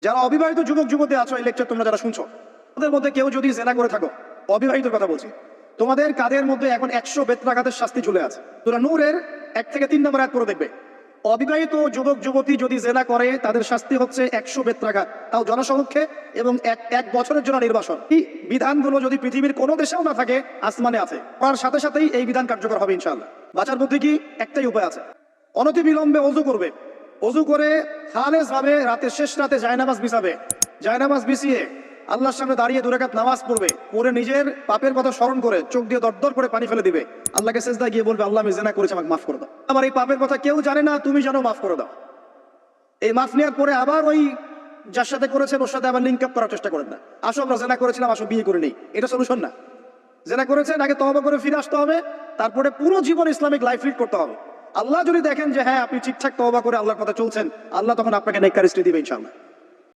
যারা অবিবাহিত যুবক যুবতী আছো, এই লেকচার তোমরা যারা শুনছো, তাদের মধ্যে কেউ যদি জেনা করে থাকো, অবিবাহিতর কথা বলছি, তোমাদের কাদের মধ্যে এখন 100 বেত্রাঘাতের শাস্তি ঝুলে আছে। তোরা নূরের 1 থেকে 3 নম্বর আয়াত পড়ে দেখবে, অবিবাহিত যুবক যুবতী যদি জেনা করে তাদের শাস্তি হচ্ছে 100 বেত্রাঘাত, তাও জনসমক্ষে, এবং এক বছরের জন্য নির্বাসন। এই বিধানগুলো যদি পৃথিবীর কোনো দেশেও না থাকে, আসমানে আছে। তার সাথে সাথেই এই বিধান কার্যকর হবে ইনশাআল্লাহ। বাঁচার মধ্যে কি একটাই উপায় আছে, অনতিবিলম্বে ওযু করবে। ওযু করে খালেস ভাবে রাতে শেষ রাতে জায়নামাজ বিছাবে, জায়নামাজ বিছিয়ে আল্লাহর সামনে দাঁড়িয়ে 2 রাকাত নামাজ পড়বে, পড়ে নিজের পাপের কথা স্মরণ করে চোখ দিয়ে দরদর করে পানি ফেলে দিবে, আল্লাহকে সেজদায় গিয়ে বলবে, আল্লাহ আমি জিনা করেছি, আমাকে মাফ করে দাও। আমার এই পাপের কথা কেউ জানে না, তুমি জানো, মাফ করে দাও। এই মাফ নেওয়ার পরে আবার ওই যার সাথে করেছেন ওর সাথে আবার লিঙ্ক আপ করার চেষ্টা করেন না। আসো আমরা জেনা করেছিলাম, আসো বিয়ে করে নেই, এটা সলিউশন না। জেনা করেছেন, আগে তওবা করে ফিরে আসতে হবে, তারপরে পুরো জীবন ইসলামিক লাইফ লিড করতে হবে। আল্লাহ যদি দেখেন যে হ্যাঁ আপনি ঠিকঠাক তওবা করে আল্লাহর কথা চলছেন, আল্লাহ তখন আপনাকে নেককার স্ত্রী দিবে ইনশাআল্লাহ।